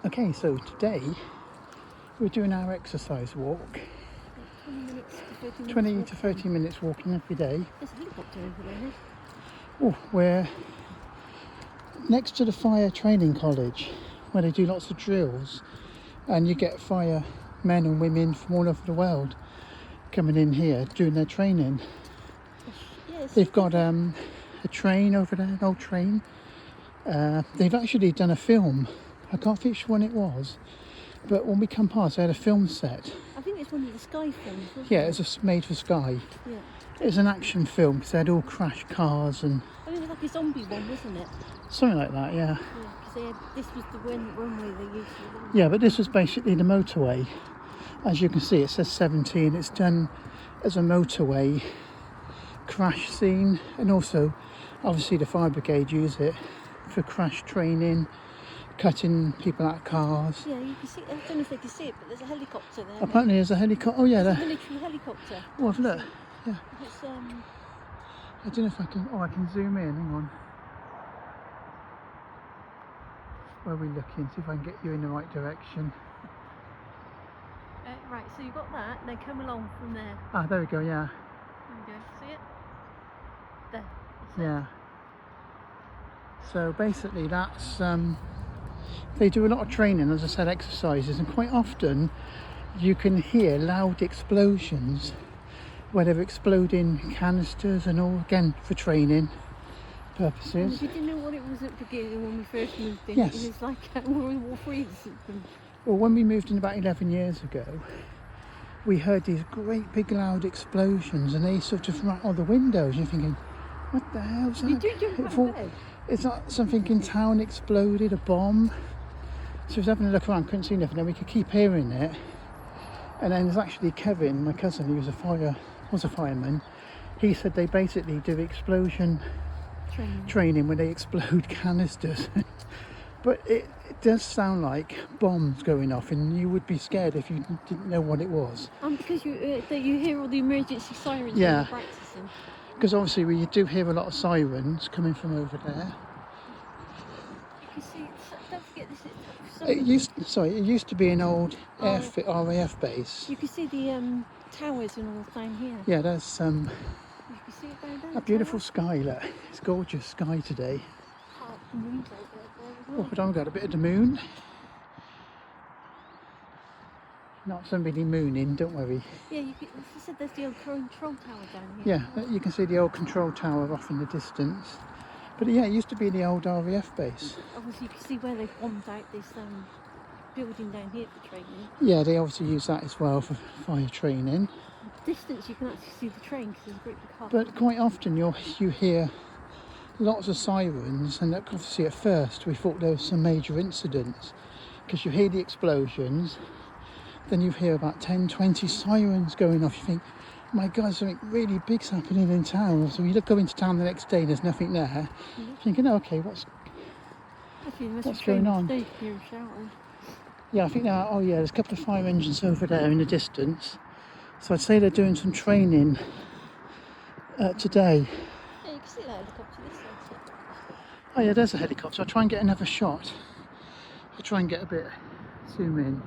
Okay, so today we're doing our exercise walk. 20 minutes to 30 minutes 20 walking. to 30 minutes walking every day. There's a helicopter over there. Oh, we're next to the fire training college where they do lots of drills, and you get fire men and women from all over the world coming in here doing their training. Yes. They've got a train over there, an old train. They've actually done a film. I can't think which one it was, but when we come past they had a film set. I think it's one of the Sky films, wasn't Yeah, it? it was made for Sky. Yeah. It was an action film because they had all crashed cars and I think it was like a zombie one, wasn't it? something like that, yeah. Yeah, because this was the runway they used to. Yeah, but this was basically the motorway. As you can see, it says 17. It's done as a motorway crash scene, and also obviously the fire brigade use it for crash training, cutting people out of cars. Yeah, you can see. I don't know if they can see it, but there's a helicopter there. Apparently there's a helicopter. Oh yeah, It's a there. military helicopter. Oh, look. Yeah. It's I don't know if I can. Oh, I can zoom in. Hang on. Where are we looking? See if I can get you in the right direction. right. So you've got that. Now come along from there. Ah, there we go. Yeah. There we go. See it? There. That's it. Yeah. So basically, that's they do a lot of training, as I said, exercises, and quite often you can hear loud explosions where they're exploding canisters and all, again for training And purposes. if you didn't know what it was at the beginning when we first moved in, Yes. it was like World War III. Well, when we moved in about 11 years ago, we heard these great big loud explosions, and they sort of rattle the windows. You're thinking, what the hell's that? You do jump out of bed. It's not something in town exploded, a bomb. So I was having a look around, couldn't see nothing, then we could keep hearing it. And then there's actually Kevin, my cousin, who was a fireman. He said they basically do explosion training where they explode canisters. But it does sound like bombs going off, and you would be scared if you didn't know what it was. Because you hear all the emergency sirens when Yeah. you're practicing. Because obviously we do hear a lot of sirens coming from over there. You see, don't forget this It used to be an old Oh. RAF base. you can see the towers and all down here. Yeah, there's You can see it down there. a beautiful sky. Look, it's gorgeous sky today. Moon's out there as Oh, well. but I've got a bit of the moon. Not somebody mooning, don't worry. Yeah, you said there's the old control tower down here. Yeah, you can see the old control tower off in the distance. But yeah, it used to be the old RAF base. Obviously, you can see where they've bombed out this building down here for training. Yeah, they obviously use that as well for fire training. Distance, you can actually see the train because there's a great big car. But quite often you hear lots of sirens, and obviously at first we thought there was some major incidents because you hear the explosions, then you hear about 10-20 sirens going off. You think, my God, something really big's happening in town. So you go into town the next day and there's nothing there. Thinking, oh, okay, what's going on? Yeah, I think there's a couple of fire engines over there in the distance. So I'd say they're doing some training today. Yeah, you can see that helicopter this side. Oh yeah, there's a helicopter. I'll try and get another shot. I'll try and get a bit zoom in.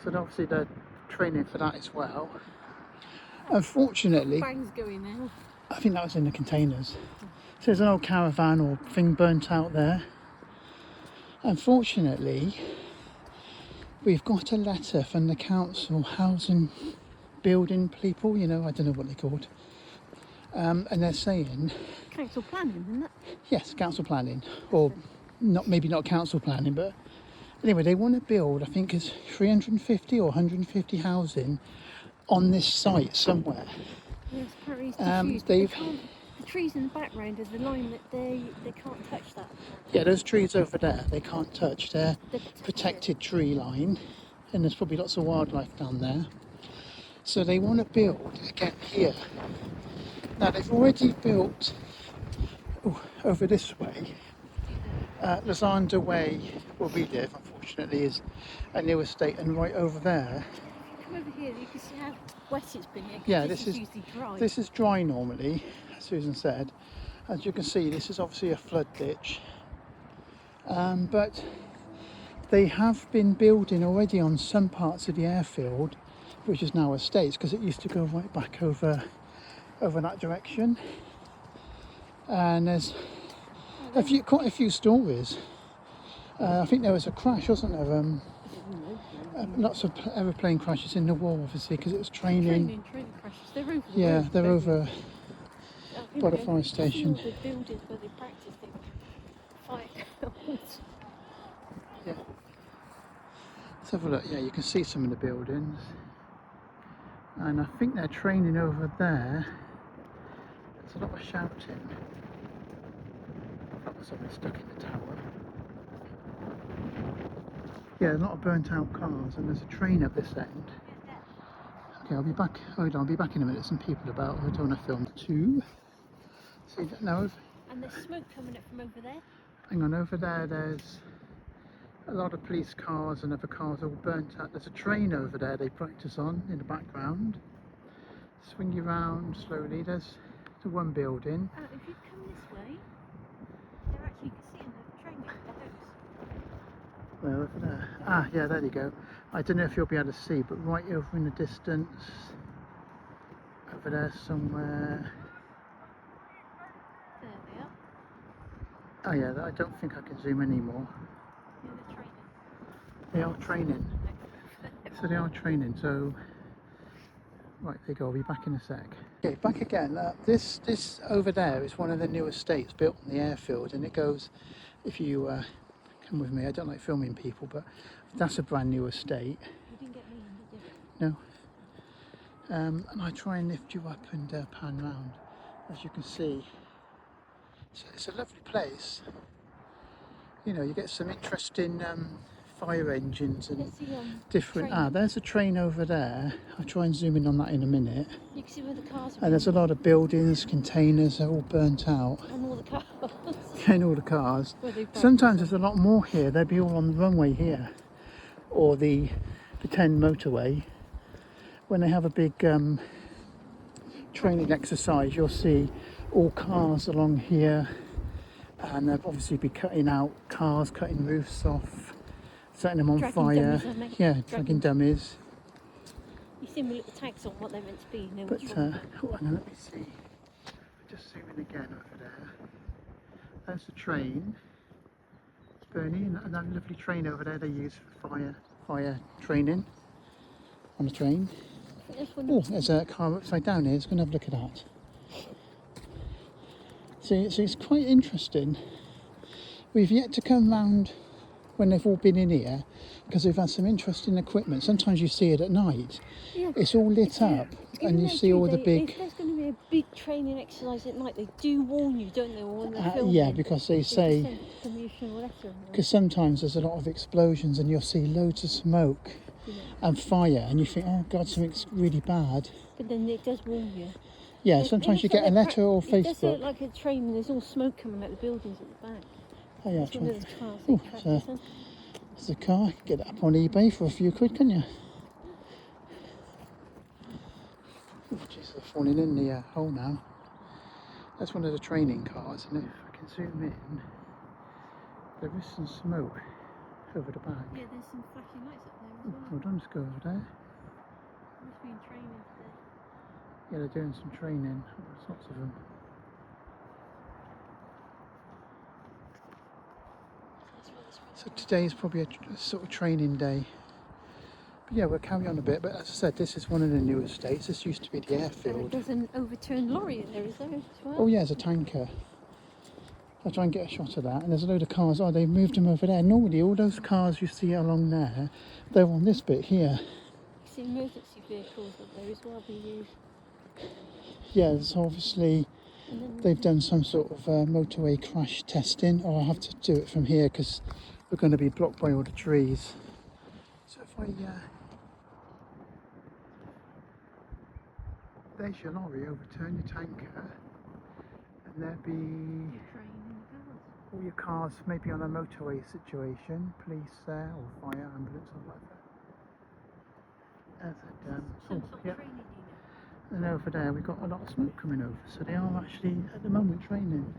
So obviously they're training for that as well. Unfortunately, Bangs going now. I think that was in the containers. So there's an old caravan or thing burnt out there. Unfortunately, we've got a letter from the council housing building people, I don't know what they're called. And they're saying... Council planning, isn't it? Yes, council planning. Or maybe not council planning, but anyway, they want to build, I think it's 350 or 150 housing on this site somewhere. Yes, apparently it's they've... The trees in the background is the line that they can't touch that. Yeah, those trees over there, they can't touch. They're They're protected tree line, and there's probably lots of wildlife down there. So they want to build again here. Now they've already built over this way. Lysander Way, where we live, unfortunately, is a new estate, and right over there. If you come over here, you can see how wet it's been here. Yeah, this is usually dry. This is dry normally, as Susan said. As you can see, this is obviously a flood ditch. But they have been building already on some parts of the airfield, which is now estates, because it used to go right back over that direction. And there's quite a few stories. I think there was a crash, wasn't there? Lots of aeroplane crashes in the war, obviously, because it was training. Training crashes. They're over. Yeah, the they're road, over by the fire all station. the buildings where they practice, they fight. Yeah. Let's have a look. Yeah, you can see some of the buildings. And I think they're training over there. There's a lot of shouting. That was somebody stuck in the tower. Yeah, a lot of burnt out cars, and there's a train at this end. Okay, I'll be back. Hold on, I'll be back in a minute. Some people about. I don't want to film too. See that now? And there's smoke coming up from over there. Hang on, over there. There's a lot of police cars and other cars all burnt out. There's a train over there they practice on in the background. Swing you round slowly. There's the one building. If you come this way, they're actually, you can see in the train the house. Where over there? Ah, yeah, there you go. I don't know if you'll be able to see, but right over in the distance, over there somewhere. There they are. Oh yeah, I don't think I can zoom anymore. Yeah, they're training. They are training. So they are training. So right, there you go. I'll be back in a sec. Okay, back again. This over there is one of the new estates built on the airfield, and it goes. If you come with me, I don't like filming people, but that's a brand new estate. You didn't get me in, did you? No. And I try and lift you up and pan round, as you can see. So it's a lovely place. You know, you get some interesting fire engines and There's the, different. train. There's a train over there. I'll try and zoom in on that in a minute. You can see where the cars are. And there's a lot of buildings, containers, they're all burnt out. And all the cars. And all the cars. Where they Sometimes there's a lot more here. They'd be all on the runway here, or the 10 motorway. When they have a big training exercise, you'll see all cars along here, and they'll obviously be cutting out cars, cutting roofs off, setting them on Dragging fire. dummies, aren't they? Yeah, Dragging dragging dummies. You see them with the tags on what they're meant to be. You know But what's wrong. hang on, let me see. Just zoom in again over there. There's the train. It's burning, and that lovely train over there they use for fire training on the train. Oh, there's a car upside down here. Let's go and have a look at that. So it's quite interesting. We've yet to come round when they've all been in here, because we've had some interesting equipment. Sometimes you see it at night. Yeah. It's all lit up, and you see all the big. If there's going to be a big training exercise at night, they do warn you, don't they? When they're filming. Yeah, because they say. Send commission or letter. Because sometimes there's a lot of explosions, and you'll see loads of smoke and fire, and you think, oh God, something's really bad. But then it does warn you. Yeah, sometimes you get a letter or It does look Facebook. like a train, and there's all smoke coming out of the buildings at the back. Oh yeah, It's one of those cars Oh, they practice on. there's a car. You can get that up on eBay for a few quid, can you? Oh, jeez, they're falling in the hole now. That's one of the training cars, and if I can zoom in, there is some smoke over the back. Yeah, there's some flashing lights up there as Oh, well. hold on, let's go over there. Must be in training today. Yeah, they're doing some training. Oh, there's lots of them. So today's probably a sort of training day. But yeah, we'll carry on a bit. But as I said, this is one of the new estates. This used to be the airfield. There's an overturned lorry in there, is there as well? Oh yeah, there's a tanker. I'll try and get a shot of that. And there's a load of cars. Oh, they've moved them over there. Normally, all those cars you see along there, they're on this bit here. You see emergency vehicles up there as well being used. Yeah, there's obviously And then they've done some sort of motorway crash testing. Oh, I'll have to do it from here because we're going to be blocked by all the trees. So if I there's your lorry, overturn your tanker, and there'd be train and cars. all your cars maybe on a motorway situation, police there, or fire, ambulance, or whatever. There's a, Some sort of yeah. training unit. And over there we've got a lot of smoke coming over, so they are actually at the moment training.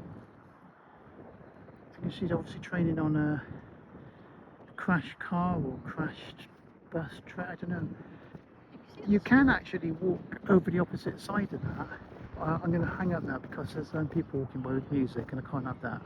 think she's obviously training on a crashed car or crashed bus train, I don't know. You can actually walk over the opposite side of that. I'm going to hang up now because there's people walking by with music and I can't have that.